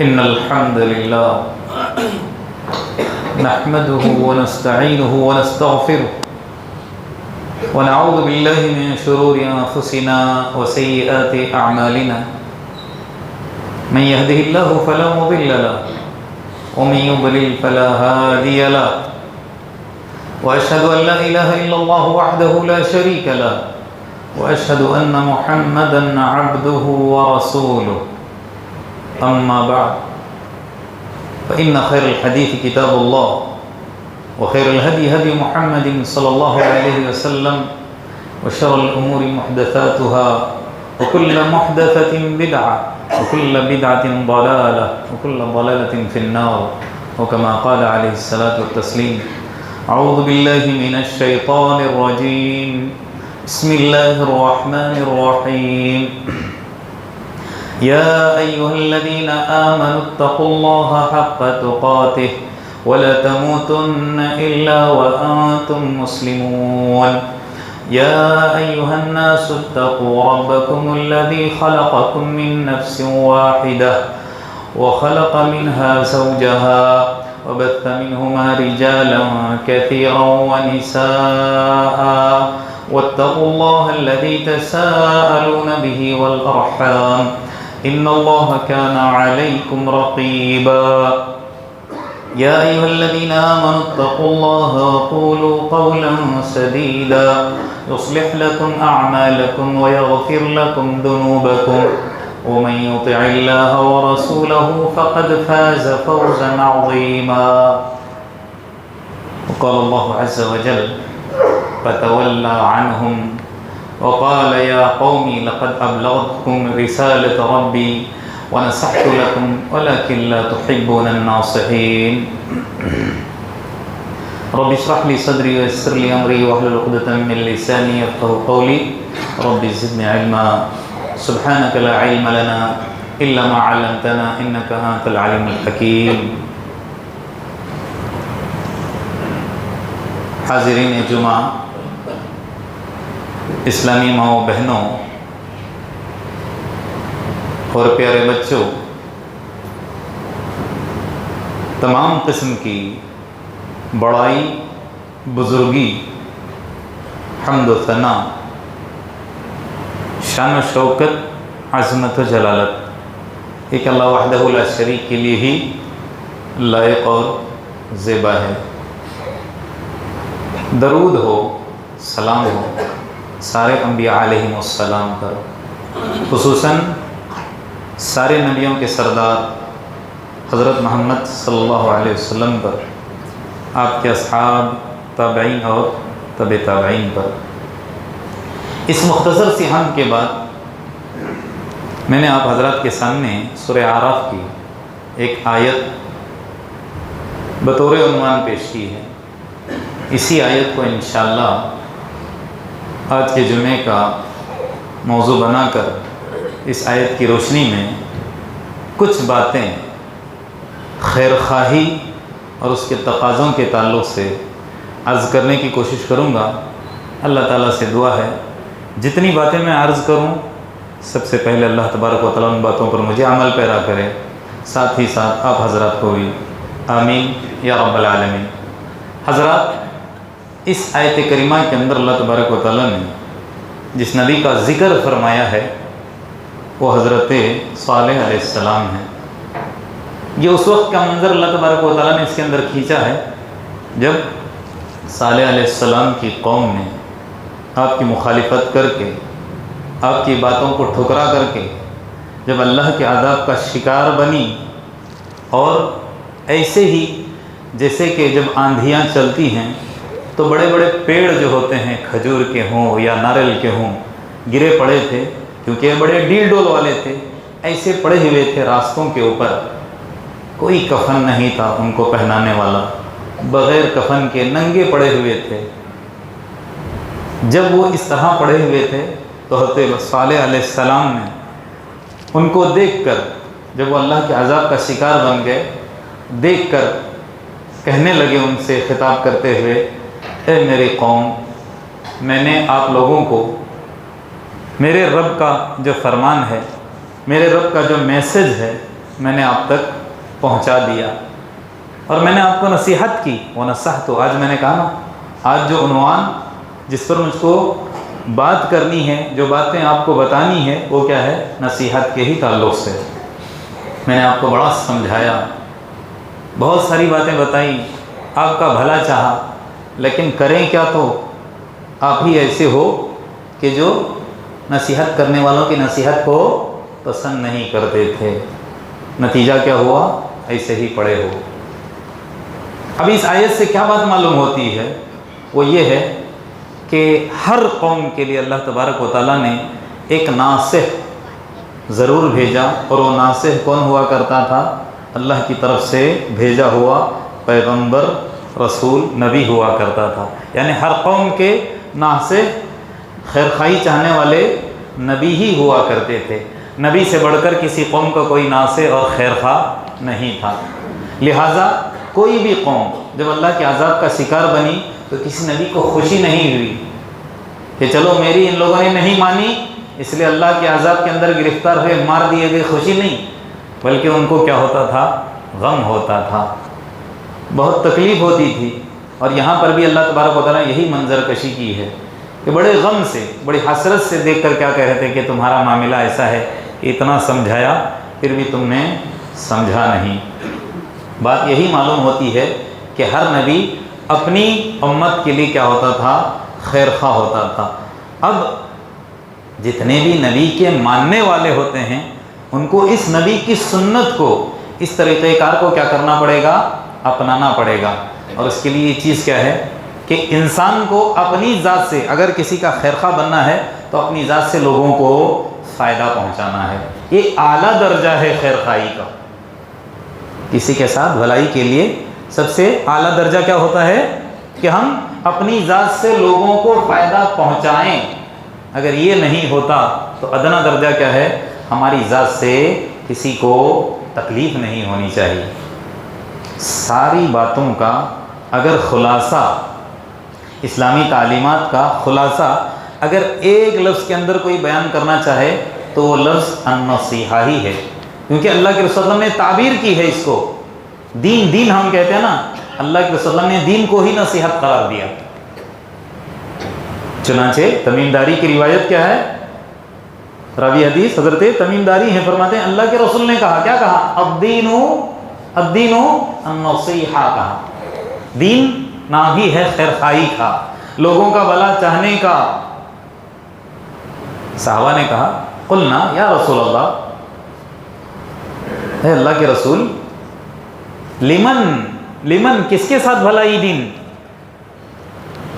إن الحمد لله نحمده ونستعينه ونستغفره ونعوذ بالله من شرور أنفسنا وسيئات أعمالنا من يهده الله فلا مضل له ومن يضلل فلا هادي له وأشهد أن لا إله إلا الله وحده لا شريك له وأشهد أن محمدًا عبده ورسوله أما بعد فإن خير الحديث كتاب الله وخير الهدي هدي محمد صلى الله عليه وسلم وشر الأمور محدثاتها وكل محدثة بدعة وكل بدعة ضلالة وكل ضلالة في النار وكما قال عليه الصلاة والتسليم أعوذ بالله من الشيطان الرجيم بسم الله الرحمن الرحيم يا أيها الذين آمنوا اتقوا الله حق تقاته ولا تموتن إلا وأنتم مسلمون يا أيها الناس اتقوا ربكم الذي خلقكم من نفس واحدة وخلق منها زوجها وبث منهما رجالا كثيرا ونساء واتقوا الله الذي تساءلون به والأرحام إن الله كان عليكم رقيبا يا أيها الذين آمنوا اتقوا الله وقولوا قولا سديدا يصلح لكم أعمالكم ويغفر لكم ذنوبكم ومن يطع الله ورسوله فقد فاز فوزا عظيما وقال الله عز وجل فتولى عنهم وقال يا قوم لقد أبلغتكم رسالة ربي ونصحت لكم ولكن لا تحبون الناصحين رب اشرح لي صدري ويسر لي أمري واحلل عقدة من لساني يفقهوا قولي رب زدني علما سبحانك لا علم لنا إلا ما علمتنا إنك أنت العليم الحكيم حاضرین جمعہ، اسلامی ماؤں بہنوں اور پیارے بچوں، تمام قسم کی بڑائی، بزرگی، حمد و ثنا، شان و شوکت، عظمت و جلالت ایک اللہ وحدہ لا شریک کے لیے ہی لائق اور زیبا ہے۔ درود ہو، سلام ہو سارے انبیاء علیہم السلام پر، خصوصاً سارے نبیوں کے سردار حضرت محمد صلی اللہ علیہ وسلم پر، آپ کے اصحاب، تابعین اور تبع تابعین پر۔ اس مختصر سی حمد کے بعد میں نے آپ حضرات کے سامنے سورہ اعراف کی ایک آیت بطور عنوان پیش کی ہے۔ اسی آیت کو انشاءاللہ آج کے جمعے کا موضوع بنا کر اس آیت کی روشنی میں کچھ باتیں خیر خواہی اور اس کے تقاضوں کے تعلق سے عرض کرنے کی کوشش کروں گا۔ اللہ تعالیٰ سے دعا ہے جتنی باتیں میں عرض کروں سب سے پہلے اللہ تبارک و تعالیٰ ان باتوں پر مجھے عمل پیرا کرے، ساتھ ہی ساتھ آپ حضرات کو بھی، آمین یا رب العالمین۔ حضرات، اس آیت کریمہ کے اندر اللہ تبارک و تعالیٰ نے جس نبی کا ذکر فرمایا ہے وہ حضرت صالح علیہ السلام ہیں۔ یہ اس وقت کا منظر اللہ تبارک و تعالیٰ نے اس کے اندر کھینچا ہے جب صالح علیہ السلام کی قوم نے آپ کی مخالفت کر کے، آپ کی باتوں کو ٹھکرا کر کے جب اللہ کے عذاب کا شکار بنی، اور ایسے ہی جیسے کہ جب آندھیاں چلتی ہیں تو بڑے بڑے پیڑ جو ہوتے ہیں، کھجور کے ہوں یا ناریل کے ہوں، گرے پڑے تھے کیونکہ بڑے ڈیل ڈول والے تھے، ایسے پڑے ہوئے تھے راستوں کے اوپر، کوئی کفن نہیں تھا ان کو پہنانے والا، بغیر کفن کے ننگے پڑے ہوئے تھے۔ جب وہ اس طرح پڑے ہوئے تھے تو حضرت صالح علیہ السلام نے ان کو دیکھ کر، جب وہ اللہ کے عذاب کا شکار بن گئے، دیکھ کر کہنے لگے ان سے خطاب کرتے ہوئے، اے میری قوم، میں نے آپ لوگوں کو میرے رب کا جو فرمان ہے، میرے رب کا جو میسج ہے میں نے آپ تک پہنچا دیا اور میں نے آپ کو نصیحت کی. ونصحت، آج میں نے کہا نا، آج جو عنوان جس پر مجھ کو بات کرنی ہے، جو باتیں آپ کو بتانی ہے، وہ کیا ہے؟ نصیحت کے ہی تعلق سے. میں نے آپ کو بڑا سمجھایا، بہت ساری باتیں بتائیں، آپ کا بھلا چاہا، لیکن کریں کیا؟ تو آپ ہی ایسے ہو کہ جو نصیحت کرنے والوں کی نصیحت کو پسند نہیں کرتے تھے. نتیجہ کیا ہوا؟ ایسے ہی پڑے ہو. اب اس آیت سے کیا بات معلوم ہوتی ہے؟ وہ یہ ہے کہ ہر قوم کے لیے اللہ تبارک و تعالیٰ نے ایک ناصح ضرور بھیجا، اور وہ ناصح کون ہوا کرتا تھا؟ اللہ کی طرف سے بھیجا ہوا پیغمبر، رسول، نبی ہوا کرتا تھا. یعنی ہر قوم کے ناصح، خیرخواہی چاہنے والے نبی ہی ہوا کرتے تھے. نبی سے بڑھ کر کسی قوم کا کوئی ناصح اور خیرخواہ نہیں تھا. لہٰذا کوئی بھی قوم جب اللہ کے عذاب کا شکار بنی تو کسی نبی کو خوشی نہیں ہوئی کہ چلو میری ان لوگوں نے نہیں مانی اس لیے اللہ کے عذاب کے اندر گرفتار ہوئے، مار دیے گئے. خوشی نہیں، بلکہ ان کو کیا ہوتا تھا؟ غم ہوتا تھا، بہت تکلیف ہوتی تھی. اور یہاں پر بھی اللہ تبارک و تعالیٰ یہی منظر کشی کی ہے کہ بڑے غم سے، بڑی حسرت سے دیکھ کر کیا کہہ رہے تھے کہ تمہارا معاملہ ایسا ہے کہ اتنا سمجھایا پھر بھی تم نے سمجھا نہیں. بات یہی معلوم ہوتی ہے کہ ہر نبی اپنی امت کے لیے کیا ہوتا تھا؟ خیر خواہ ہوتا تھا. اب جتنے بھی نبی کے ماننے والے ہوتے ہیں ان کو اس نبی کی سنت کو، اس طریقہ کار کو کیا کرنا پڑے گا؟ اپنانا پڑے گا. اور اس کے لیے یہ چیز کیا ہے کہ انسان کو اپنی ذات سے اگر کسی کا خیر خواہ بننا ہے تو اپنی ذات سے لوگوں کو فائدہ پہنچانا ہے. یہ اعلیٰ درجہ ہے خیر خواہی کا. کسی کے ساتھ بھلائی کے لیے سب سے اعلیٰ درجہ کیا ہوتا ہے کہ ہم اپنی ذات سے لوگوں کو فائدہ پہنچائیں. اگر یہ نہیں ہوتا تو ادنا درجہ کیا ہے؟ ہماری ذات سے کسی کو تکلیف نہیں ہونی چاہیے. ساری باتوں کا اگر خلاصہ، اسلامی تعلیمات کا خلاصہ اگر ایک لفظ کے اندر کوئی بیان کرنا چاہے تو وہ لفظ النصیحہ ہی ہے. کیونکہ اللہ کے رسول نے تعبیر کی ہے اس کو. دین ہم کہتے ہیں نا، اللہ کے رسول نے دین کو ہی نصیحت قرار دیا. چنانچہ تمیم داری کی روایت کیا ہے؟ راوی حدیث حضرت تمیم داری ہیں، فرماتے ہیں اللہ کے رسول نے کہا، کیا کہا؟ الدین النصیحہ کہا. دین نام ہی ہے خیر خواہی کا، لوگوں کا بھلا چاہنے کا. صحابہ نے کہا قلنا یا رسول اللہ، اے اللہ کے رسول، لمن کس کے ساتھ بھلائی دین؟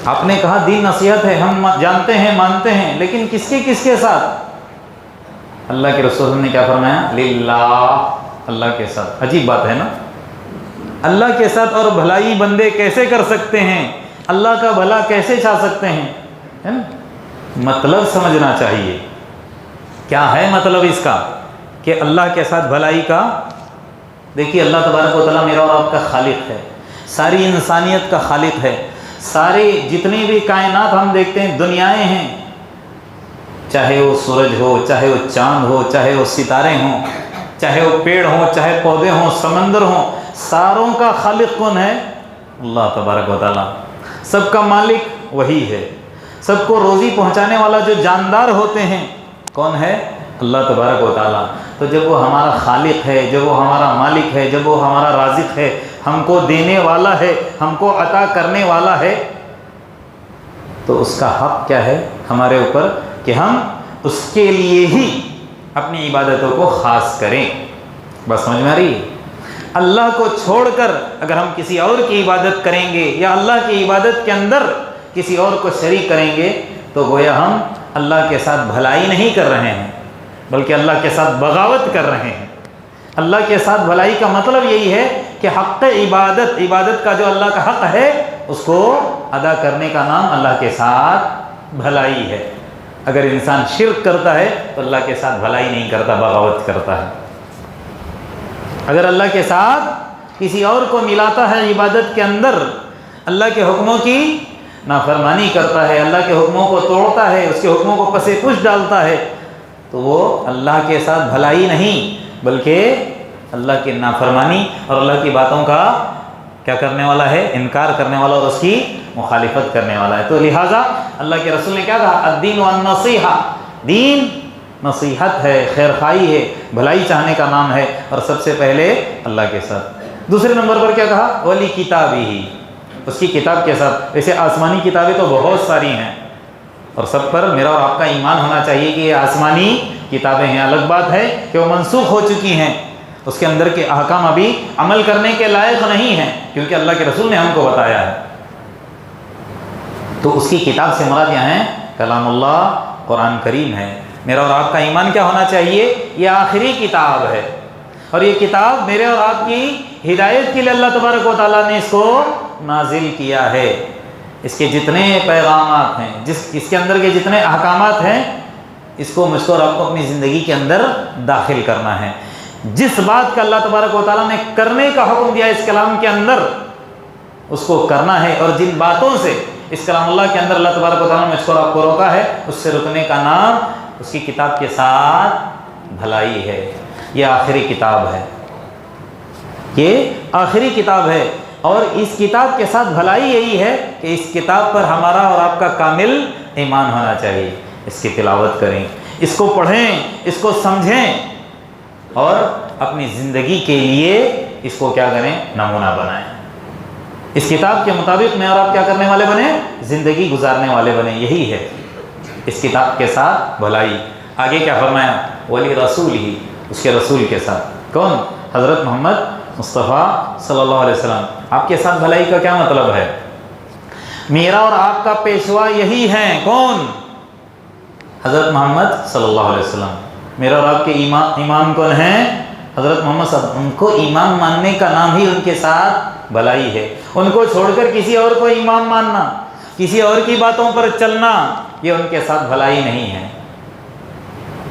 آپ نے کہا دین نصیحت ہے، ہم جانتے ہیں مانتے ہیں، لیکن کس کے ساتھ؟ اللہ کے رسول نے کیا فرمایا؟ للہ، اللہ کے ساتھ. عجیب بات ہے نا، اللہ کے ساتھ اور بھلائی بندے کیسے کر سکتے ہیں؟ اللہ کا بھلا کیسے چاہ سکتے ہیں؟ ہے نا؟ مطلب سمجھنا چاہیے. کیا ہے مطلب اس کا کہ اللہ کے ساتھ بھلائی کا؟ دیکھیے اللہ تبارک و تعالیٰ میرا اور آپ کا خالق ہے، ساری انسانیت کا خالق ہے. سارے جتنی بھی کائنات ہم دیکھتے ہیں، دنیایں ہیں، چاہے وہ سورج ہو، چاہے وہ چاند ہو، چاہے وہ ستارے ہوں، چاہے وہ پیڑ ہوں، چاہے پودے ہوں، سمندر ہوں، ساروں کا خالق کون ہے؟ اللہ تبارک و تعالیٰ. سب کا مالک وہی ہے. سب کو روزی پہنچانے والا جو جاندار ہوتے ہیں کون ہے؟ اللہ تبارک و تعالیٰ. تو جب وہ ہمارا خالق ہے، جب وہ ہمارا مالک ہے، جب وہ ہمارا رازق ہے، ہم کو دینے والا ہے، ہم کو عطا کرنے والا ہے، تو اس کا حق کیا ہے ہمارے اوپر کہ ہم اس کے لیے ہی اپنی عبادتوں کو خاص کریں. بس سمجھ میں آ رہی ہے؟ اللہ کو چھوڑ کر اگر ہم کسی اور کی عبادت کریں گے یا اللہ کی عبادت کے اندر کسی اور کو شریک کریں گے تو گویا ہم اللہ کے ساتھ بھلائی نہیں کر رہے ہیں بلکہ اللہ کے ساتھ بغاوت کر رہے ہیں. اللہ کے ساتھ بھلائی کا مطلب یہی ہے کہ حق عبادت کا جو اللہ کا حق ہے اس کو ادا کرنے کا نام اللہ کے ساتھ بھلائی ہے. اگر انسان شرک کرتا ہے تو اللہ کے ساتھ بھلائی نہیں کرتا، بغاوت کرتا ہے. اگر اللہ کے ساتھ کسی اور کو ملاتا ہے عبادت کے اندر، اللہ کے حکموں کی نافرمانی کرتا ہے، اللہ کے حکموں کو توڑتا ہے، اس کے حکموں کو پس پش ڈالتا ہے، تو وہ اللہ کے ساتھ بھلائی نہیں بلکہ اللہ کی نافرمانی اور اللہ کی باتوں کا کیا کرنے والا ہے؟ انکار کرنے والا اور اس کی مخالفت کرنے والا ہے۔ تو لہٰذا اللہ کے رسول نے کیا کہا؟ الدین والنصیحہ، دین نصیحت ہے، خیر خواہی ہے، بھلائی چاہنے کا نام ہے، اور سب سے پہلے اللہ کے ساتھ۔ دوسرے نمبر پر کیا کہا؟ ولی کتابی، اس کی کتاب کے ساتھ۔ ویسے آسمانی کتابیں تو بہت ساری ہیں اور سب پر میرا اور آپ کا ایمان ہونا چاہیے کہ یہ آسمانی کتابیں ہیں۔ الگ بات ہے کہ وہ منسوخ ہو چکی ہیں، اس کے اندر کے احکام ابھی عمل کرنے کے لائق نہیں ہیں، کیونکہ اللہ کے رسول نے ہم کو بتایا ہے۔ تو اس کی کتاب سے مراد یہاں ہے کلام اللہ، قرآن کریم ہے۔ میرا اور آپ کا ایمان کیا ہونا چاہیے؟ یہ آخری کتاب ہے، اور یہ کتاب میرے اور آپ کی ہدایت کے لیے اللہ تبارک و تعالیٰ نے اس کو نازل کیا ہے۔ اس کے جتنے پیغامات ہیں، اس کے اندر کے جتنے احکامات ہیں، اس کو مجھ کو اور آپ کو اپنی زندگی کے اندر داخل کرنا ہے۔ جس بات کا اللہ تبارک و تعالیٰ نے کرنے کا حکم دیا اس کلام کے اندر، اس کو کرنا ہے، اور جن باتوں سے اس کلام اللہ کے اندر اللہ تبارک و تعالیٰ نے مجھ کو اور آپ کو روکا ہے، اس سے رکنے کا نام اس کی کتاب کے ساتھ بھلائی ہے۔ یہ آخری کتاب ہے، یہ آخری کتاب ہے، اور اس کتاب کے ساتھ بھلائی یہی ہے کہ اس کتاب پر ہمارا اور آپ کا کامل ایمان ہونا چاہیے۔ اس کی تلاوت کریں، اس کو پڑھیں، اس کو سمجھیں، اور اپنی زندگی کے لیے اس کو کیا کریں؟ نمونہ بنائیں۔ اس کتاب کے مطابق میں اور آپ کیا کرنے والے بنیں؟ زندگی گزارنے والے بنیں۔ یہی ہے اس کتاب کے ساتھ بھلائی۔ آگے کیا فرمایا؟ ولی رسول ہی، اس کے رسول کے ساتھ۔ کون؟ حضرت محمد مصطفیٰ صلی اللہ علیہ وسلم۔ آپ کے ساتھ بھلائی کا کیا مطلب ہے؟ میرا اور آپ کا پیشوا یہی ہیں۔ کون؟ حضرت محمد صلی اللہ علیہ وسلم۔ میرا اور آپ کے امام کون ہیں؟ حضرت محمد صلی اللہ علیہ وسلم۔ ان کو امام ماننے کا نام ہی ان کے ساتھ بھلائی ہے۔ ان کو چھوڑ کر کسی اور کو امام ماننا، کسی اور کی باتوں پر چلنا، یہ ان کے ساتھ بھلائی نہیں ہے۔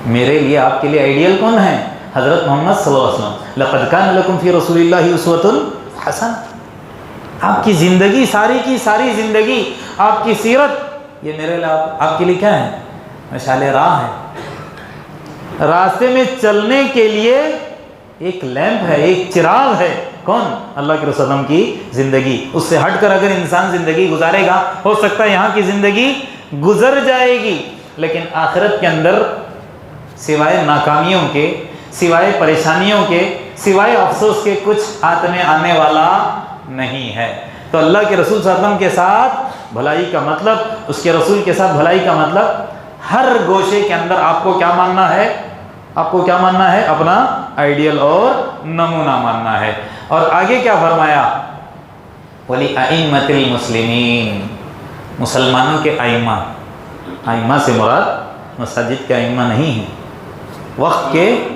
میرے لیے، آپ کے لیے آئیڈیل کون ہے؟ حضرت محمد صلی اللہ علیہ وسلم۔ لقد کان لکم فی رسول اللہ اسوۃ حسنہ۔ آپ کی زندگی، ساری کی ساری زندگی، آپ کی سیرت، یہ میرے لیے آپ کے لیے کیا ہے؟ مشعل راہ ہے۔ راستے میں چلنے کے لیے ایک لیمپ ہے، ایک چراغ ہے۔ کون؟ اللہ کے رسول وسلم کی زندگی۔ اس سے ہٹ کر اگر انسان زندگی گزارے گا، ہو سکتا ہے یہاں کی زندگی گزر جائے گی، لیکن آخرت کے اندر سوائے ناکامیوں کے، سوائے پریشانیوں کے، سوائے افسوس کے کچھ ہاتھ میں آنے والا نہیں ہے۔ تو اللہ کے رسول صلی اللہ علیہ وسلم کے ساتھ بھلائی کا مطلب، اس کے رسول کے ساتھ بھلائی کا مطلب، ہر گوشے کے اندر آپ کو کیا ماننا ہے؟ آپ کو کیا ماننا ہے؟ اپنا آئیڈیل اور نمونہ ماننا ہے۔ اور آگے کیا فرمایا؟ وَلِأَئِمَّةِ الْمُسْلِمِينَ، مسلمانوں کے ائمہ۔ ائمہ سے مراد مساجد کے ائمہ نہیں ہیں، وقت کے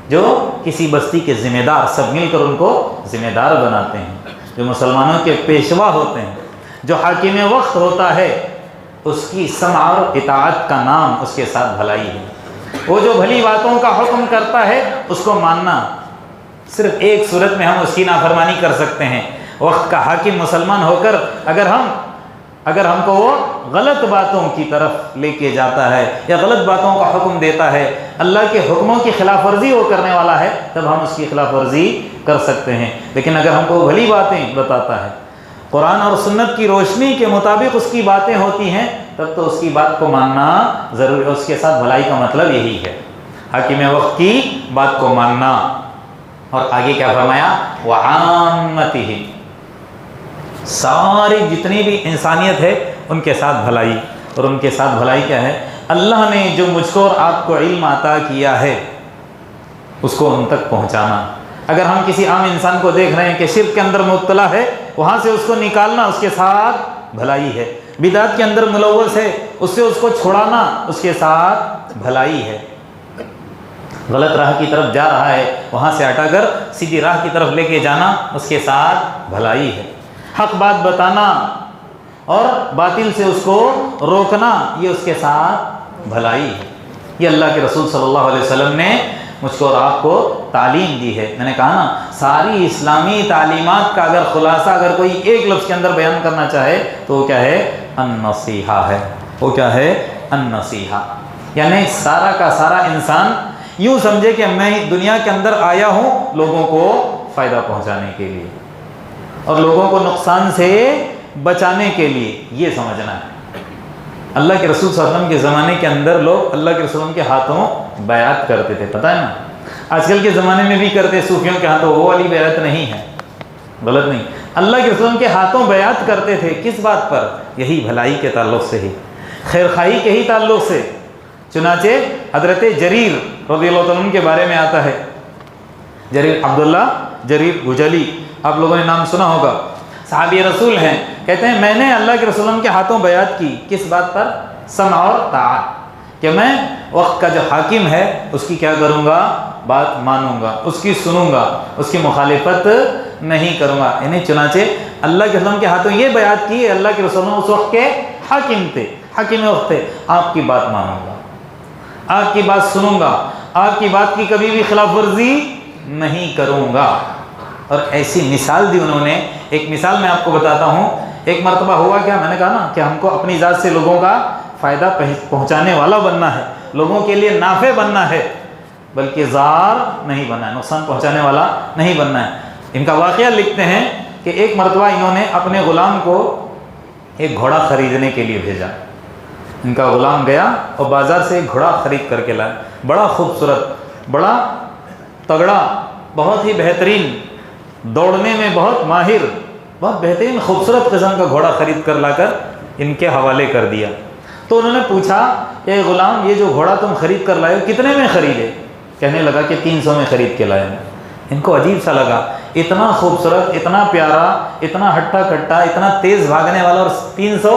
جو کسی بستی کے ذمہ دار، سب مل کر ان کو ذمہ دار بناتے ہیں، جو مسلمانوں کے پیشوا ہوتے ہیں، جو حاکم وقت ہوتا ہے، اس کی سمع اور اطاعت کا نام اس کے ساتھ بھلائی ہے۔ وہ جو بھلی باتوں کا حکم کرتا ہے اس کو ماننا۔ صرف ایک صورت میں ہم اس کی نافرمانی کر سکتے ہیں، وقت کا حاکم مسلمان ہو کر اگر ہم کو وہ غلط باتوں کی طرف لے کے جاتا ہے یا غلط باتوں کا حکم دیتا ہے، اللہ کے حکموں کی خلاف ورزی وہ کرنے والا ہے، تب ہم اس کی خلاف ورزی کر سکتے ہیں۔ لیکن اگر ہم کو بھلی باتیں بتاتا ہے، قرآن اور سنت کی روشنی کے مطابق اس کی باتیں ہوتی ہیں، تب تو اس کی بات کو ماننا ضروری ہے۔ اس کے ساتھ بھلائی کا مطلب یہی ہے، حاکم وقت کی بات کو ماننا۔ اور آگے کیا فرمایا؟ وعامتہم، ساری جتنی بھی انسانیت ہے ان کے ساتھ بھلائی۔ اور ان کے ساتھ بھلائی کیا ہے؟ اللہ نے جو مجھ کو اور آپ کو علم عطا کیا ہے اس کو ان تک پہنچانا۔ اگر ہم کسی عام انسان کو دیکھ رہے ہیں کہ شرک کے اندر مبتلا ہے، وہاں سے اس کو نکالنا اس کے ساتھ بھلائی ہے۔ بدعت کے اندر ملوث ہے، اس سے اس کو چھڑانا اس کے ساتھ بھلائی ہے۔ غلط راہ کی طرف جا رہا ہے، وہاں سے ہٹا کر سیدھی راہ کی طرف لے کے جانا اس کے ساتھ بھلائی ہے۔ حق بات بتانا اور باطل سے اس کو روکنا، یہ اس کے ساتھ بھلائی ہے۔ یہ اللہ کے رسول صلی اللہ علیہ وسلم نے مجھ کو اور آپ کو تعلیم دی ہے۔ میں نے کہا نا، ساری اسلامی تعلیمات کا اگر خلاصہ اگر کوئی ایک لفظ کے اندر بیان کرنا چاہے تو وہ کیا ہے؟ النصیحہ ہے۔ وہ کیا ہے؟ النصیحہ۔ یعنی سارا کا سارا انسان یوں سمجھے کہ میں دنیا کے اندر آیا ہوں لوگوں کو فائدہ پہنچانے کے لیے اور لوگوں کو نقصان سے بچانے کے لیے، یہ سمجھنا ہے۔ اللہ کے رسول صلی اللہ علیہ وسلم کے زمانے کے اندر لوگ اللہ کے رسول کے ہاتھوں بیعت کرتے تھے، پتہ ہے نا؟ آج کل کے زمانے میں بھی کرتے، صوفیوں کے ہاتھوں، وہ والی بیعت نہیں ہے، غلط نہیں۔ اللہ کے رسول کے ہاتھوں بیعت کرتے تھے، کس بات پر؟ یہی بھلائی کے تعلق سے ہی، خیر خواہی کے ہی تعلق سے۔ چنانچہ حضرت جریر رضی اللہ عنہ کے بارے میں آتا ہے، جریر عبداللہ جریر بجلی، آپ لوگوں نے نام سنا ہوگا، صحابی رسول ہیں، کہتے ہیں میں نے اللہ کے رسول کے ہاتھوں بیعت کی، کس بات پر؟ سمع اور طاعت، کہ میں وقت کا جو حاکم ہے اس کی کیا کروں گا؟ بات مانوں گا، اس کی سنوں گا، اس کی مخالفت نہیں کروں گا۔ یعنی چنانچہ اللہ کے رسول کے ہاتھوں یہ بیعت کی، اللہ کے رسول اس وقت کے حاکم تھے، حاکم وقت تھے، آپ کی بات مانوں گا، آپ کی بات سنوں گا، آپ کی بات کی کبھی بھی خلاف ورزی نہیں کروں گا۔ اور ایسی مثال دی انہوں نے۔ ایک مثال میں آپ کو بتاتا ہوں، ایک مرتبہ ہوا کیا، میں نے کہا نا کہ ہم کو اپنی ذات سے لوگوں کا فائدہ پہنچانے والا بننا ہے، لوگوں کے لیے نافع بننا ہے، بلکہ ضار نہیں بننا ہے، نقصان پہنچانے والا نہیں بننا ہے۔ ان کا واقعہ لکھتے ہیں کہ ایک مرتبہ انہوں نے اپنے غلام کو ایک گھوڑا خریدنے کے لیے بھیجا۔ ان کا غلام گیا اور بازار سے ایک گھوڑا خرید کر کے لایا، بڑا خوبصورت، بڑا تگڑا، بہت ہی بہترین، دوڑنے میں بہت ماہر، بہت بہترین خوبصورت قسم کا گھوڑا خرید کر لا کر ان کے حوالے کر دیا۔ تو انہوں نے پوچھا کہ غلام، یہ جو گھوڑا تم خرید کر لائے ہو کتنے میں خریدے؟ کہنے لگا کہ 300 میں خرید کے لائے۔ ان کو عجیب سا لگا، اتنا خوبصورت، اتنا پیارا، اتنا ہٹا کٹا، اتنا تیز بھاگنے والا، اور 300؟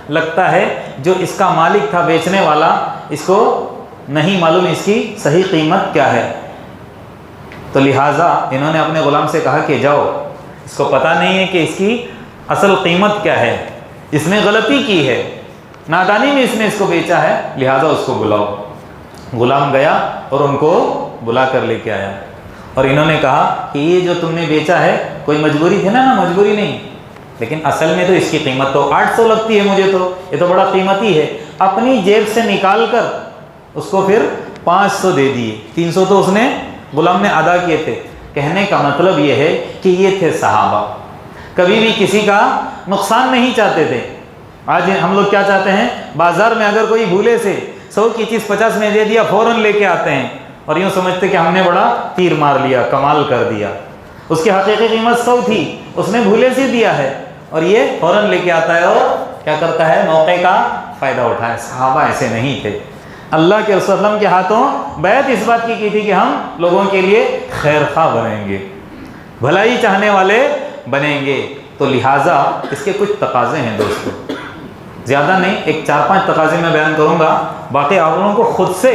لگتا ہے جو اس کا مالک تھا، بیچنے والا، اس کو نہیں معلوم اس کی صحیح قیمت کیا ہے۔ تو لہٰذا انہوں نے اپنے غلام سے کہا کہ جاؤ، اس کو پتہ نہیں ہے کہ اس کی اصل قیمت کیا ہے، اس نے غلطی کی ہے، نادانی میں اس نے اس کو بیچا ہے، لہٰذا اس کو بلاؤ۔ غلام گیا اور ان کو بلا کر لے کے آیا، اور انہوں نے کہا کہ یہ جو تم نے بیچا ہے کوئی مجبوری تھی نا؟ مجبوری نہیں، لیکن اصل میں تو اس کی قیمت تو 800 لگتی ہے مجھے، تو یہ تو بڑا قیمتی ہے۔ اپنی جیب سے نکال کر اس کو پھر 500 دے دیے، 300 تو اس نے غلام نے ادا کیے تھے۔ کہنے کا مطلب یہ ہے کہ یہ تھے صحابہ، کبھی بھی کسی کا نقصان نہیں چاہتے تھے۔ آج ہم لوگ کیا چاہتے ہیں؟ بازار میں اگر کوئی بھولے سے 100 کی چیز 50 میں دے دیا، فوراً لے کے آتے ہیں اور یوں سمجھتے کہ ہم نے بڑا تیر مار لیا، کمال کر دیا۔ اس کی حقیقی قیمت 100 تھی، اس نے بھولے سے دیا ہے، اور یہ فوراً لے کے آتا ہے اور کیا کرتا ہے؟ موقع کا فائدہ اٹھائے۔ صحابہ ایسے نہیں تھے۔ اللہ کے رسول اللہ کے ہاتھوں بیعت اس بات کی تھی کہ ہم لوگوں کے لیے خیر خواہ بنیں گے، بھلائی چاہنے والے بنیں گے۔ تو لہٰذا اس کے کچھ تقاضے ہیں دوستو، زیادہ نہیں، ایک 4-5 تقاضے میں بیان کروں گا، باقی آپ لوگوں کو خود سے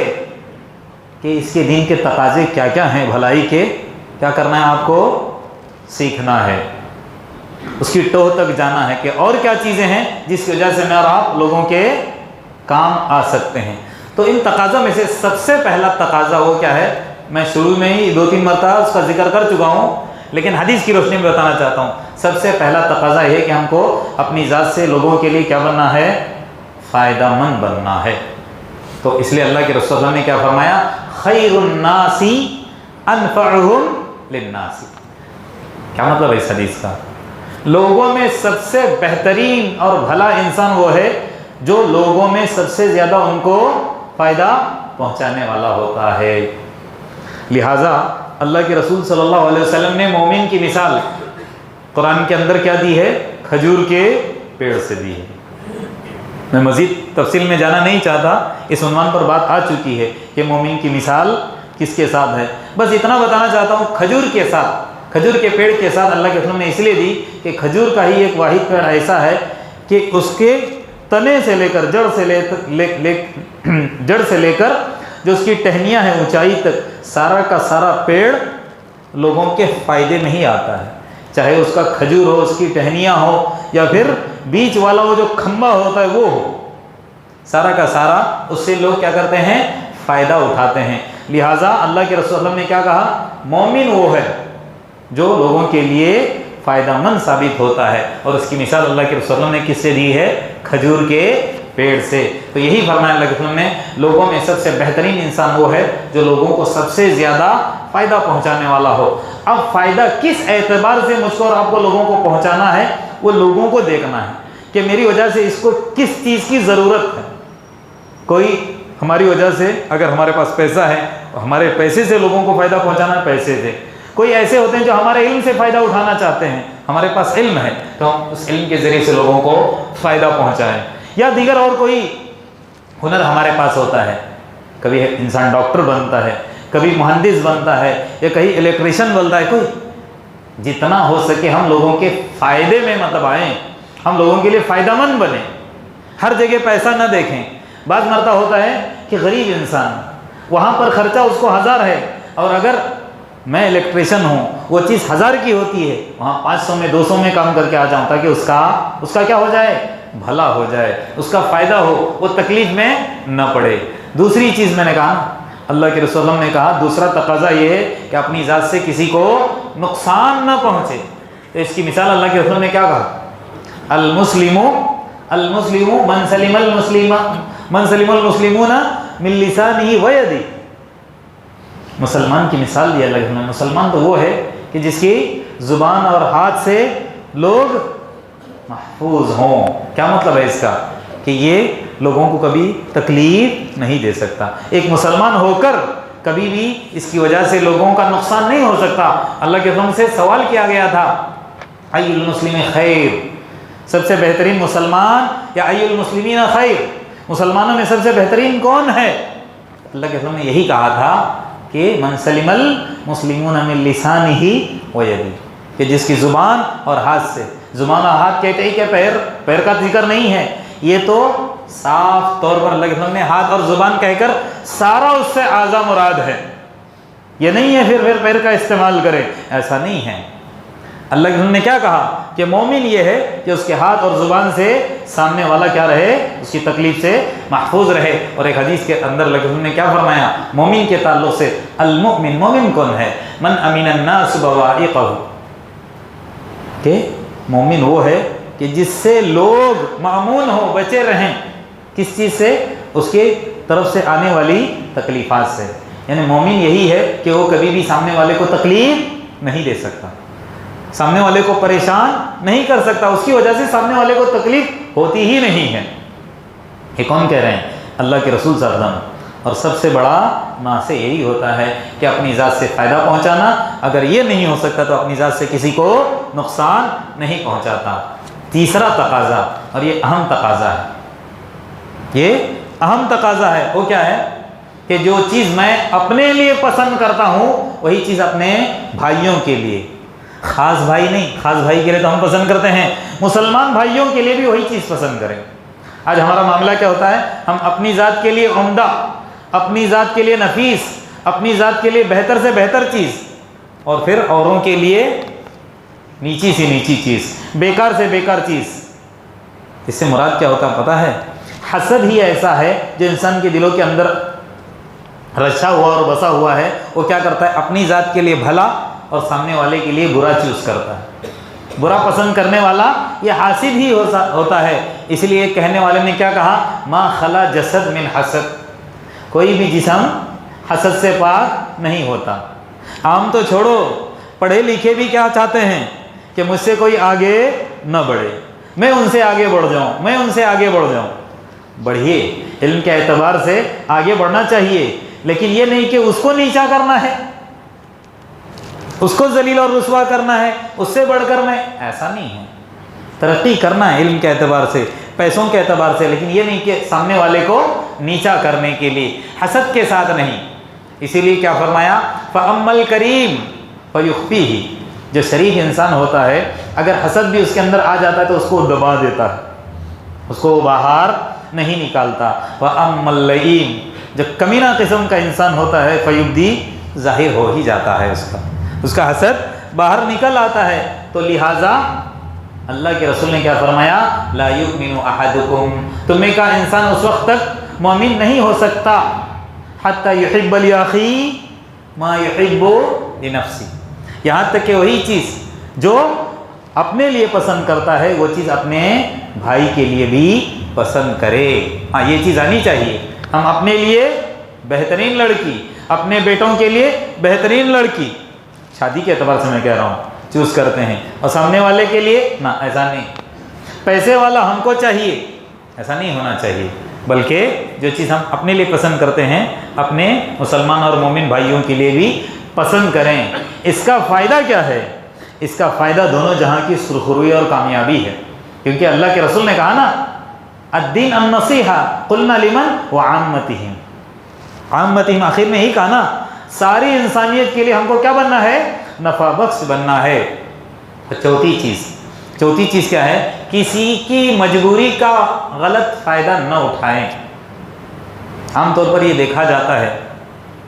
کہ اس کے دین کے تقاضے کیا کیا ہیں، بھلائی کے کیا کرنا ہے، آپ کو سیکھنا ہے، اس کی ٹوہ تک جانا ہے کہ اور کیا چیزیں ہیں جس کی وجہ سے میں اور آپ لوگوں کے کام آ سکتے ہیں۔ تو ان تقاضوں میں سے سب سے پہلا تقاضا وہ کیا ہے؟ میں شروع میں ہی 2-3 مرتبہ اس کا ذکر کر چکا ہوں، لیکن حدیث کی روشنی میں بتانا چاہتا ہوں۔ سب سے پہلا تقاضا یہ ہے کہ ہم کو اپنی ذات سے لوگوں کے لیے کیا بننا ہے؟ فائدہ مند بننا ہے۔ تو اس لیے اللہ کے رسول صلی اللہ علیہ وسلم نے کیا فرمایا؟ خیر الناس انفعهم للناس۔ کیا مطلب ہے اس حدیث کا؟ لوگوں میں سب سے بہترین اور بھلا انسان وہ ہے جو لوگوں میں سب سے زیادہ ان کو فائدہ پہنچانے والا ہوتا ہے۔ لہٰذا اللہ کے رسول صلی اللہ علیہ وسلم نے مومن کی مثال قرآن کے اندر کیا دی ہے؟ کھجور کے پیڑ سے دی ہے۔ میں مزید تفصیل میں جانا نہیں چاہتا، اس عنوان پر بات آ چکی ہے کہ مومن کی مثال کس کے ساتھ ہے۔ بس اتنا بتانا چاہتا ہوں، کھجور کے ساتھ، کھجور کے پیڑ کے ساتھ اللہ کے رسول نے اس لیے دی کہ کھجور کا ہی ایک واحد پیڑ ایسا ہے کہ اس کے تنے سے لے کر جڑ سے لے کر جو اس کی ٹہنیاں ہیں اونچائی تک، سارا کا سارا پیڑ لوگوں کے فائدے میں ہی آتا ہے، چاہے اس کا کھجور ہو، اس کی ٹہنیاں ہو، یا پھر بیچ والا وہ جو کھمبا ہوتا ہے وہ ہو، سارا کا سارا اس سے لوگ کیا کرتے ہیں؟ فائدہ اٹھاتے ہیں۔ لہٰذا اللہ کے رسول اللہ نے کیا کہا؟ مومن وہ ہے جو لوگوں کے لیے فائدہ مند ثابت ہوتا ہے، اور اس کی مثال اللہ کے رسول اللہ نے کس سے دی ہے؟ کھجور کے پیڑ سے۔ تو یہی فرمایا اللہ کے رسول نے، لوگوں میں سب سے بہترین انسان وہ ہے جو لوگوں کو سب سے زیادہ فائدہ پہنچانے والا ہو۔ اب فائدہ کس اعتبار سے مجھ کو اور آپ کو لوگوں کو پہنچانا ہے، وہ لوگوں کو دیکھنا ہے کہ میری وجہ سے اس کو کس چیز کی ضرورت ہے۔ کوئی ہماری وجہ سے، اگر ہمارے پاس پیسہ ہے، ہمارے پیسے سے لوگوں کو فائدہ پہنچانا ہے، پیسے سے۔ کوئی ایسے ہوتے ہیں جو ہمارے علم سے فائدہ اٹھانا چاہتے ہیں، ہمارے پاس علم ہے تو ہم اس علم کے ذریعے سے لوگوں کو فائدہ پہنچائیں، یا دیگر اور کوئی ہنر ہمارے پاس ہوتا ہے۔ کبھی انسان ڈاکٹر بنتا ہے، کبھی مہندس بنتا ہے، یا کہیں الیکٹریشین بنتا ہے۔ کوئی جتنا ہو سکے ہم لوگوں کے فائدے میں مطلب آئیں، ہم لوگوں کے لیے فائدہ مند بنیں، ہر جگہ پیسہ نہ دیکھیں۔ بعض مرتبہ ہوتا ہے کہ غریب انسان، وہاں پر خرچہ اس کو 1000 ہے، اور اگر میں الیکٹریشین ہوں، وہ چیز 1000 کی ہوتی ہے، وہاں 500 میں 200 میں کام کر کے آ جاؤں تاکہ اس کا کیا ہو جائے، بھلا ہو جائے، اس کا فائدہ ہو، وہ تکلیف میں نہ پڑے۔ دوسری چیز میں نے کہا نا، اللہ کے رسول اللہ نے کہا دوسرا تقاضا یہ ہے کہ اپنی ذات سے کسی کو نقصان نہ پہنچے۔ تو اس کی مثال اللہ کے رسول نے کیا کہا، المسلم من سلم المسلمون من لسانہ و یدہ۔ مسلمان کی مثال دی اللہ کے رسول نے، مسلمان تو وہ ہے کہ جس کی زبان اور ہاتھ سے لوگ محفوظ ہوں۔ کیا مطلب ہے اس کا، کہ یہ لوگوں کو کبھی تکلیف نہیں دے سکتا، ایک مسلمان ہو کر کبھی بھی اس کی وجہ سے لوگوں کا نقصان نہیں ہو سکتا۔ اللہ کے رسول سے سوال کیا گیا تھا، ای المسلم خیر، سب سے بہترین مسلمان، یا ای المسلمین خیر، مسلمانوں میں سب سے بہترین کون ہے؟ اللہ کے رسول نے یہی کہا تھا کہ من سلم المسلمون من لسانہ و یدہ، کہ جس کی زبان اور ہاتھ سے، زبان اور ہاتھ کہتے ہیں کہ پیر کا ذکر نہیں ہے، یہ تو صاف طور پر اللہ کے رسول نے ہاتھ اور زبان کہہ کر سارا اس سے اعظم مراد ہے، یہ نہیں ہے پھر پیر کا استعمال کرے، ایسا نہیں ہے۔ اللہ کے رسول نے کیا کہا کہ مومن یہ ہے کہ اس کے ہاتھ اور زبان سے سامنے والا کیا رہے، اس کی تکلیف سے محفوظ رہے۔ اور ایک حدیث کے اندر اللہ کے رسول نے کیا فرمایا مومن کے تعلق سے، المؤمن، مومن کون ہے، من امین الناس بوائقہ، کہ مومن وہ ہے کہ جس سے لوگ مامون ہو، بچے رہیں، کس چیز سے، اس کے طرف سے آنے والی تکلیفات سے۔ یعنی مومن یہی ہے کہ وہ کبھی بھی سامنے والے کو تکلیف نہیں دے سکتا، سامنے والے کو پریشان نہیں کر سکتا، اس کی وجہ سے سامنے والے کو تکلیف ہوتی ہی نہیں ہے۔ یہ کون کہہ رہے ہیں؟ اللہ کے رسول صلی اللہ علیہ وسلم۔ اور سب سے بڑا ناصح یہی ہوتا ہے کہ اپنی ذات سے فائدہ پہنچانا، اگر یہ نہیں ہو سکتا تو اپنی ذات سے کسی کو نقصان نہیں پہنچاتا۔ تیسرا تقاضا، اور یہ اہم تقاضا ہے، یہ اہم تقاضا ہے، وہ کیا ہے کہ جو چیز میں اپنے لیے پسند کرتا ہوں وہی چیز اپنے بھائیوں کے لیے، خاص بھائی نہیں، خاص بھائی کے لیے تو ہم پسند کرتے ہیں، مسلمان بھائیوں کے لیے بھی وہی چیز پسند کریں۔ آج ہمارا معاملہ کیا ہوتا ہے، ہم اپنی ذات کے لیے عمدہ، اپنی ذات کے لیے نفیس، اپنی ذات کے لیے بہتر سے بہتر چیز، اور پھر اوروں کے لیے نیچی سے نیچی چیز، بیکار سے بیکار چیز۔ اس سے مراد کیا ہوتا ہے پتہ ہے؟ حسد ہی ایسا ہے جو انسان کے دلوں کے اندر رچا ہوا اور بسا ہوا ہے، وہ کیا کرتا ہے، اپنی ذات کے لیے بھلا اور سامنے والے کے لیے برا چوز کرتا ہے۔ برا پسند کرنے والا یہ حاسد ہی ہوتا ہے۔ اس لیے کہنے والے نے کیا کہا، ما خلا جسد من حسد، کوئی بھی جسم حسد سے پاک نہیں ہوتا۔ عام تو چھوڑو، پڑھے لکھے بھی کیا چاہتے ہیں کہ مجھ سے کوئی آگے نہ بڑھے، میں ان سے آگے بڑھ جاؤں، میں ان سے آگے بڑھ جاؤں۔ بڑھیے، علم کے اعتبار سے آگے بڑھنا چاہیے، لیکن یہ نہیں کہ اس کو نیچا کرنا ہے، اس کو ذلیل اور رسوا کرنا ہے، اس سے بڑھ کر میں، ایسا نہیں ہے۔ ترقی کرنا ہے علم کے اعتبار سے، پیسوں کے اعتبار سے، لیکن یہ نہیں کہ سامنے والے کو نیچا کرنے کے لیے، حسد کے ساتھ نہیں۔ اسی لیے کیا فرمایا، فَأَمَّا الْكَرِيمُ فَيُخْفِيهِ، جو شریف انسان ہوتا ہے اگر حسد بھی اس کے اندر آ جاتا ہے تو اس کو دبا دیتا ہے، اس کو باہر نہیں نکالتا۔ وَأَمَّا اللَّئِيمُ، جو کمینہ قسم کا انسان ہوتا ہے، فَيُبْدِي، ظاہر ہو ہی جاتا ہے اس کا حسد باہر نکل آتا ہے۔ تو لہٰذا اللہ کے رسول نے کیا فرمایا، لا یؤمن احدکم، تمہیں کا انسان اس وقت تک مومن نہیں ہو سکتا حتی یحب لاخی ما یحب لنفسی، یہاں تک کہ وہی چیز جو اپنے لیے پسند کرتا ہے وہ چیز اپنے بھائی کے لیے بھی پسند کرے. ہاں یہ چیز آنی چاہیے. ہم اپنے لیے بہترین لڑکی، اپنے بیٹوں کے لیے بہترین لڑکی، شادی کے اعتبار سے میں کہہ رہا ہوں، چوز کرتے ہیں. اور سامنے والے کے لیے نہ، ایسا نہیں. پیسے والا ہم کو چاہیے، ایسا نہیں ہونا چاہیے. بلکہ جو چیز ہم اپنے لیے پسند کرتے ہیں اپنے مسلمان اور مومن بھائیوں کے لیے بھی پسند کریں. اس کا فائدہ کیا ہے؟ اس کا فائدہ دونوں جہاں کی سرخروئی اور کامیابی ہے. کیونکہ اللہ کے رسول نے کہا نا الدین النصیحہ قلنا لمن وعامتہم، عامتہم آخر میں ہی کہا نا ساری انسانیت کے لیے ہم کو کیا بننا ہے؟ نفع بخش بننا ہے. چوتھی چیز کیا ہے؟ کسی کی مجبوری کا غلط فائدہ نہ اٹھائیں. عام طور پر یہ دیکھا جاتا ہے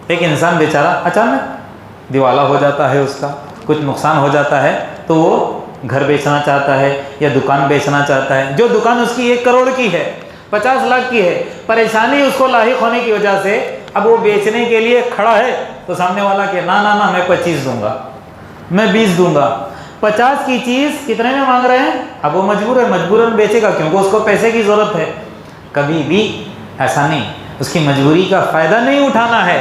ایک انسان بیچارہ اچانک دیوالا ہو جاتا ہے، اس کا کچھ نقصان ہو جاتا ہے تو وہ گھر بیچنا چاہتا ہے یا دکان بیچنا چاہتا ہے. جو دکان اس کی 1 کروڑ کی ہے، 50 لاکھ کی ہے، پریشانی اس کو لاحق ہونے کی وجہ سے اب وہ بیچنے کے لیے کھڑا ہے تو سامنے والا کہ نہ میں 25 دوں گا، میں 20 دوں گا. 50 کی چیز کتنے میں مانگ رہے ہیں؟ اب وہ مجبور ہے، مجبوراً بیچے گا کیونکہ اس کو پیسے کی ضرورت ہے. کبھی بھی ایسا نہیں، اس کی مجبوری کا فائدہ نہیں اٹھانا ہے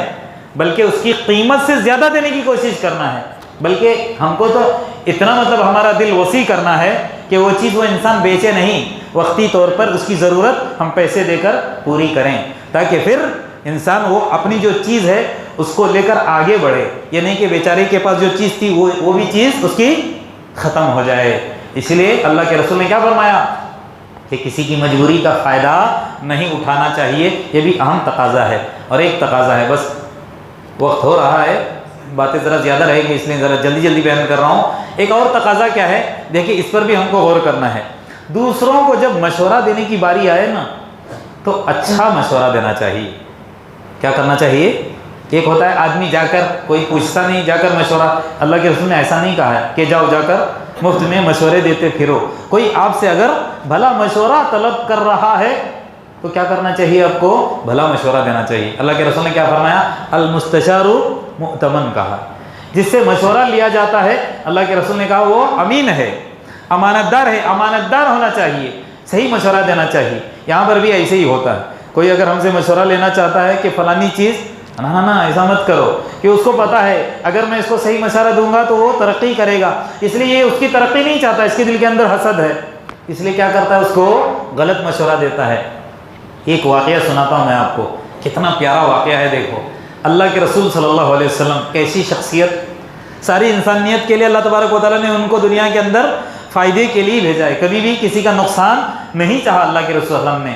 بلکہ اس کی قیمت سے زیادہ دینے کی کوشش کرنا ہے. بلکہ ہم کو تو اتنا ہمارا دل وسیع کرنا ہے کہ وہ چیز وہ انسان بیچے نہیں، وقتی طور پر اس کی ضرورت ہم پیسے دے کر پوری کریں، تاکہ پھر انسان وہ اپنی جو چیز ہے اس کو لے کر آگے بڑھے. یہ نہیں کہ بیچارے کے پاس جو چیز تھی وہ بھی چیز اس کی ختم ہو جائے. اس لیے اللہ کے رسول نے کیا فرمایا کہ کسی کی مجبوری کا فائدہ نہیں اٹھانا چاہیے. یہ بھی اہم تقاضا ہے. اور ایک تقاضا ہے، بس وقت ہو رہا ہے، باتیں ذرا زیادہ رہیں گی اس لیے ذرا جلدی بیان کر رہا ہوں. ایک اور تقاضا کیا ہے؟ دیکھیں اس پر بھی ہم کو غور کرنا ہے. دوسروں کو جب مشورہ دینے کی باری آئے نا تو اچھا مشورہ دینا چاہیے. کیا کرنا چاہیے؟ ایک ہوتا ہے آدمی جا کر کوئی پوچھتا نہیں، جا کر مشورہ. اللہ کے رسول نے ایسا نہیں کہا ہے کہ جاؤ جا کر مفت میں مشورے دیتے پھرو. کوئی آپ سے اگر بھلا مشورہ طلب کر رہا ہے تو کیا کرنا چاہیے؟ آپ کو بھلا مشورہ دینا چاہیے. اللہ کے رسول نے کیا فرمایا؟ المستشار مؤتمن کہا. جس سے مشورہ لیا جاتا ہے اللہ کے رسول نے کہا وہ امین ہے، امانت دار ہے. امانت دار ہونا چاہیے، صحیح مشورہ دینا چاہیے. یہاں پر بھی ایسے ہی ہوتا ہے. کوئی اگر ہم سے مشورہ لینا چاہتا ہے کہ فلانی چیز نہ ایسا مت کرو، کہ اس کو پتا ہے اگر میں اس کو صحیح مشورہ دوں گا تو وہ ترقی کرے گا، اس لیے یہ اس کی ترقی نہیں چاہتا، اس کے دل کے اندر حسد ہے، اس لیے کیا کرتا ہے؟ اس کو غلط مشورہ دیتا ہے. ایک واقعہ سناتا ہوں میں آپ کو، کتنا پیارا واقعہ ہے. دیکھو اللہ کے رسول صلی اللہ علیہ وسلم کیسی شخصیت، ساری انسانیت کے لیے اللہ تبارک و تعالیٰ نے ان کو دنیا کے اندر فائدے کے لیے بھیجا ہے. کبھی بھی کسی کا نقصان نہیں چاہا اللہ کے رسول صلی اللہ علیہ وسلم نے.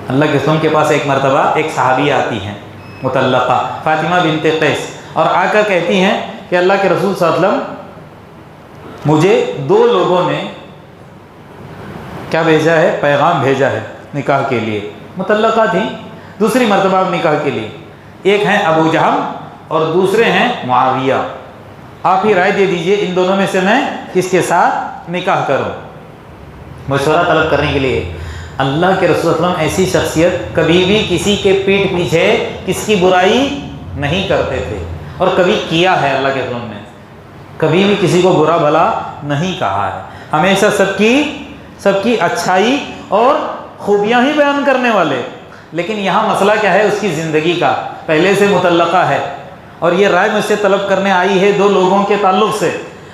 اللہ کے رسول کے پاس ایک مرتبہ ایک صحابیہ آتی ہیں مطلقہ، فاطمہ بنت قیس، اور آ کر کہتی ہیں کہ اللہ کے رسول صلی اللہ علیہ وسلم مجھے 2 لوگوں نے کیا بھیجا ہے؟ پیغام بھیجا ہے نکاح کے لیے. مطلقہ تھیں، دوسری مرتبہ نکاح کے لیے. ایک ہیں ابو جہل اور دوسرے ہیں معاویہ. آپ ہی رائے دے دیجئے ان دونوں میں سے میں کس کے ساتھ نکاح کروں. مشورہ طلب کرنے کے لیے اللہ کے رسول صلی اللہ علیہ وسلم ایسی شخصیت، کبھی بھی کسی کے پیٹھ پیچھے کس کی برائی نہیں کرتے تھے، اور کبھی کیا ہے اللہ کے رسول نے، کبھی بھی کسی کو برا بھلا نہیں کہا ہے. ہمیشہ سب کی اچھائی اور خوبیاں ہی بیان کرنے والے. لیکن یہاں مسئلہ کیا ہے؟ اس کی زندگی کا. پہلے سے مطلقہ ہے اور یہ رائے مجھ سے طلب کرنے آئی ہے 2 لوگوں کے تعلق سے.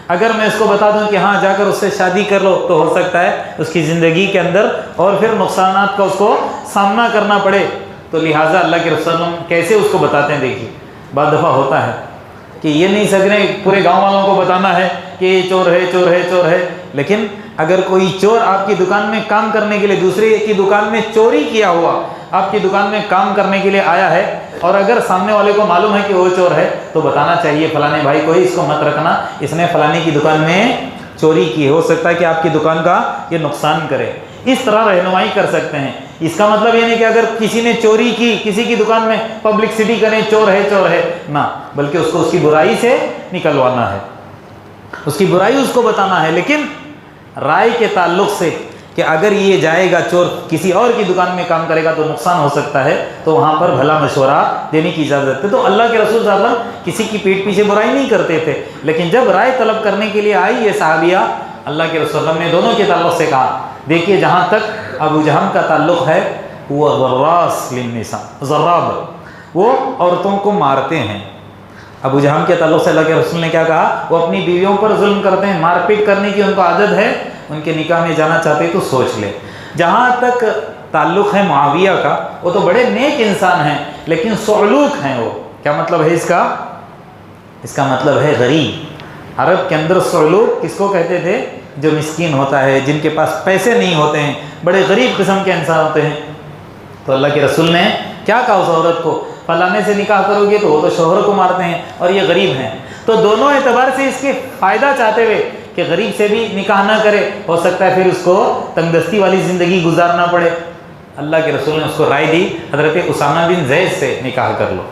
اگر میں اس کو بتا دوں کہ ہاں جا کر اس سے شادی کر لو تو ہو سکتا ہے اس کی زندگی کے اندر اور پھر نقصانات کا اس کو سامنا کرنا پڑے. تو لہٰذا اللہ کے رسول کیسے اس کو بتاتے ہیں؟ دیکھیے بعض دفعہ ہوتا ہے کہ یہ نہیں سک رہے پورے گاؤں والوں کو بتانا ہے کہ یہ چور ہے. لیکن اگر کوئی چور آپ کی دکان میں کام کرنے کے لیے دوسرے کی دکان میں چوری کیا ہوا آپ کی دکان میں کام کرنے کے لیے آیا ہے، اور اگر سامنے والے کو معلوم ہے کہ وہ چور ہے تو بتانا چاہیے فلانے بھائی کو اس کو مت رکھنا، اس نے فلانے کی دکان میں چوری کی، ہو سکتا ہے کہ آپ کی دکان کا یہ نقصان کرے. اس طرح رہنمائی کر سکتے ہیں. اس کا مطلب یہ نہیں کہ اگر کسی نے چوری کی کسی کی دکان میں پبلکسٹی کریں چور ہے نہ، بلکہ اس کو اس کی برائی سے نکلوانا ہے، اس کی برائی اس کو بتانا ہے. لیکن رائے کے تعلق سے کہ اگر یہ جائے گا چور کسی اور کی دکان میں کام کرے گا تو نقصان ہو سکتا ہے، تو وہاں پر بھلا مشورہ دینے کی اجازت ہے. تو اللہ کے رسول صلی اللہ علیہ وسلم کسی کی پیٹھ پیچھے برائی نہیں کرتے تھے. لیکن جب رائے طلب کرنے کے لیے آئی یہ صحابیہ، اللہ کے رسول صلی اللہ علیہ وسلم نے دونوں کے تعلق سے کہا دیکھیے جہاں تک ابو جہم کا تعلق ہے وہ غراس للنساء، ضراب، وہ عورتوں کو مارتے ہیں۔ ابو جہم کے تعلق سے اللہ کے رسول نے کیا کہا؟ وہ اپنی بیویوں پر ظلم کرتے ہیں، مار پیٹ کرنے کی ان کو عادت ہے، ان کے نکاح میں جانا چاہتے تو سوچ لے۔ جہاں تک تعلق ہے معاویہ کا، وہ تو بڑے نیک انسان ہیں لیکن صعلوک ہیں۔ وہ کیا مطلب ہے اس کا؟ اس کا مطلب ہے غریب۔ عرب کے اندر صعلوک کس کو کہتے تھے؟ جو مسکین ہوتا ہے، جن کے پاس پیسے نہیں ہوتے ہیں، بڑے غریب قسم کے انسان ہوتے ہیں۔ تو اللہ کے رسول نے کیا کہا اس عورت کو؟ فلانے سے نکاح کرو گے تو وہ تو شوہر کو مارتے ہیں اور یہ غریب ہیں، تو دونوں اعتبار سے اس کے فائدہ چاہتے ہوئے کہ غریب سے بھی نکاح نہ کرے، ہو سکتا ہے پھر اس کو تنگ دستی والی زندگی گزارنا پڑے، اللہ کے رسول نے اس کو رائے دی حضرت اسامہ بن زید سے نکاح کر لو۔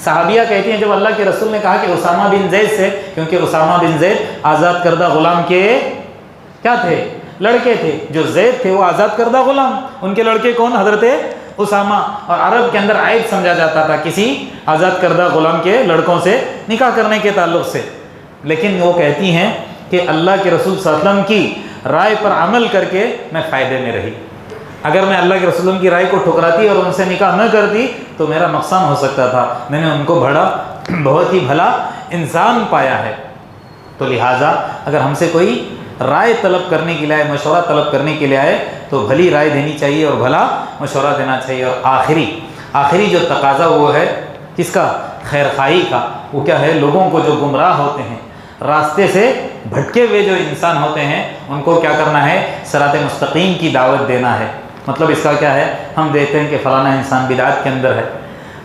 صحابیہ کہتی ہیں جب اللہ کے رسول نے کہا کہ اسامہ بن زید سے، کیونکہ اسامہ بن زید آزاد کردہ غلام کے کیا تھے؟ لڑکے تھے، جو زید تھے وہ آزاد کردہ غلام، ان کے لڑکے کون؟ حضرت اسامہ۔ اور عرب کے اندر عیب سمجھا جاتا تھا کسی آزاد کردہ غلام کے لڑکوں سے نکاح کرنے کے تعلق سے، لیکن وہ کہتی ہیں کہ اللہ کے رسول صلی اللہ علیہ وسلم کی رائے پر عمل کر کے میں فائدے میں رہی۔ اگر میں اللہ کے رسول کی رائے کو ٹھکراتی اور ان سے نکاح نہ کرتی تو میرا نقصان ہو سکتا تھا۔ میں نے ان کو بہت ہی بھلا انسان پایا ہے۔ تو لہٰذا اگر ہم سے کوئی رائے طلب کرنے کے لیے آئے، مشورہ طلب کرنے کے لیے آئے تو بھلی رائے دینی چاہیے اور بھلا مشورہ دینا چاہیے۔ اور آخری جو تقاضا وہ ہے کس کا؟ خیر خواہی کا۔ وہ کیا ہے؟ لوگوں کو جو گمراہ ہوتے ہیں، راستے سے بھٹکے ہوئے جو انسان ہوتے ہیں، ان کو کیا کرنا ہے؟ صراط مستقیم کی دعوت دینا ہے۔ مطلب اس کا کیا ہے؟ ہم دیکھتے ہیں کہ فلانا انسان بدعت کے اندر ہے،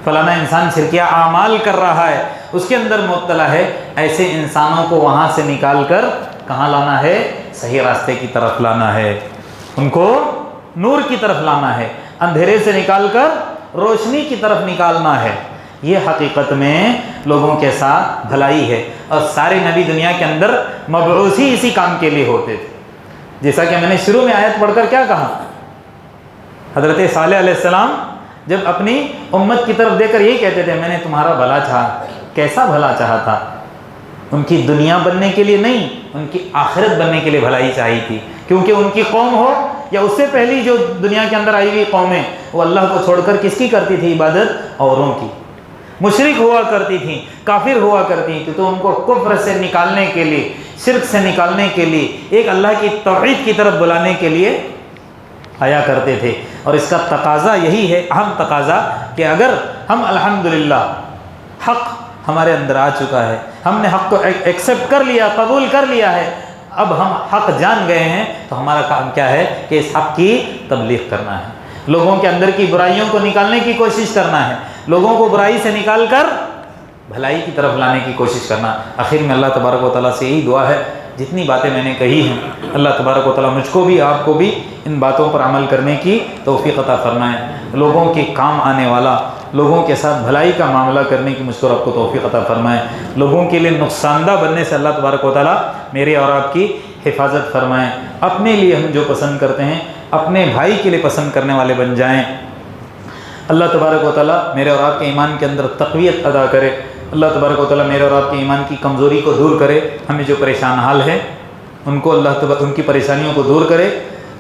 فلانا انسان شرکیہ اعمال کر رہا ہے، اس کے اندر مبتلا ہے، ایسے انسانوں کو وہاں سے نکال کر کہاں لانا ہے؟ صحیح راستے کی طرف لانا ہے، ان کو نور کی طرف لانا ہے، اندھیرے سے نکال کر روشنی کی طرف نکالنا ہے۔ یہ حقیقت میں لوگوں کے ساتھ بھلائی ہے، اور سارے نبی دنیا کے اندر مبعوث ہی اسی کام کے لیے ہوتے تھے۔ جیسا کہ میں نے شروع میں آیت پڑھ کر کیا کہا؟ حضرت صالح علیہ السلام جب اپنی امت کی طرف دیکھ کر یہی کہتے تھے میں نے تمہارا بھلا چاہا۔ کیسا بھلا چاہا تھا؟ ان کی دنیا بننے کے لیے نہیں، ان کی آخرت بننے کے لیے بھلائی چاہی تھی، کیونکہ ان کی قوم ہو یا اس سے پہلی جو دنیا کے اندر آئی ہوئی قومیں، وہ اللہ کو چھوڑ کر کس کی کرتی تھی عبادت؟ اوروں کی، مشرک ہوا کرتی تھیں، کافر ہوا کرتی تھیں، تو ان کو کفر سے نکالنے کے لیے، شرک سے نکالنے کے لیے، ایک اللہ کی توحید کی طرف بلانے کے لیے آیا کرتے تھے۔ اور اس کا تقاضا یہی ہے، اہم تقاضا، کہ اگر ہم الحمدللہ حق ہمارے اندر آ چکا ہے، ہم نے حق کو ایکسیپٹ کر لیا، قبول کر لیا ہے، اب ہم حق جان گئے ہیں، تو ہمارا کام کیا ہے کہ اس حق کی تبلیغ کرنا ہے، لوگوں کے اندر کی برائیوں کو نکالنے کی کوشش کرنا ہے، لوگوں کو برائی سے نکال کر بھلائی کی طرف لانے کی کوشش کرنا۔ آخر میں اللہ تبارک و تعالیٰ سے یہی دعا ہے، جتنی باتیں میں نے کہی ہیں اللہ تبارک و تعالیٰ مجھ کو بھی آپ کو بھی ان باتوں پر عمل کرنے کی توفیق عطا فرمائے، لوگوں کے کام آنے والا، لوگوں کے ساتھ بھلائی کا معاملہ کرنے کی مجھ کو آپ کو توفیق عطا فرمائے، لوگوں کے لیے نقصان دہ بننے سے اللہ تبارک و تعالیٰ میرے اور آپ کی حفاظت فرمائے، اپنے لیے ہم جو پسند کرتے ہیں اپنے بھائی کے لیے پسند کرنے والے بن جائیں۔ اللہ تبارک و تعالیٰ میرے اور آپ کے ایمان کے اندر تقویت ادا کرے، اللہ تبارک و تعالیٰ میرے اور آپ کے ایمان کی کمزوری کو دور کرے، ہمیں جو پریشان حال ہیں ان کو ان کی پریشانیوں کو دور کرے،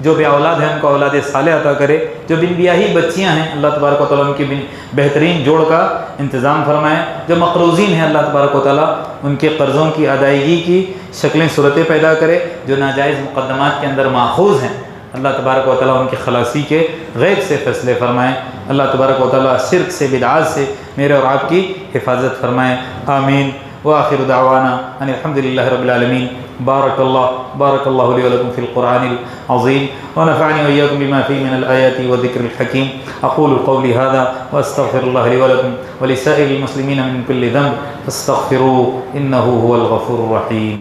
جو بے اولاد ہیں ان کو اولاد صالح عطا کرے، جو بن بیاہی بچیاں ہیں اللہ تبارک و تعالیٰ ان کی بہترین جوڑ کا انتظام فرمائے، جو مقروضین ہیں اللہ تبارک و تعالیٰ ان کے قرضوں کی ادائیگی کی شکلیں صورتیں پیدا کرے، جو ناجائز مقدمات کے اندر ماخوذ ہیں اللہ تبارک و تعالیٰ ان کی خلاصی کے غیب سے فیصلے فرمائیں، اللہ تبارک و تعالیٰ شرک سے بدعات سے میرے اور آپ کی حفاظت فرمائیں، آمین۔ وآخر دعوانا ان الحمد للہ رب العالمین۔ بارک اللہ لی ولکم فی القرآن العظیم ونفعنی وإیاکم بما فیہ من الآیات والذکر الحکیم۔ اقول قولی ھذا واستغفر اللہ لی ولکم ولسائر المسلمین من کل ذنب فاستغفروہ انہ ھو الغفور الرحیم۔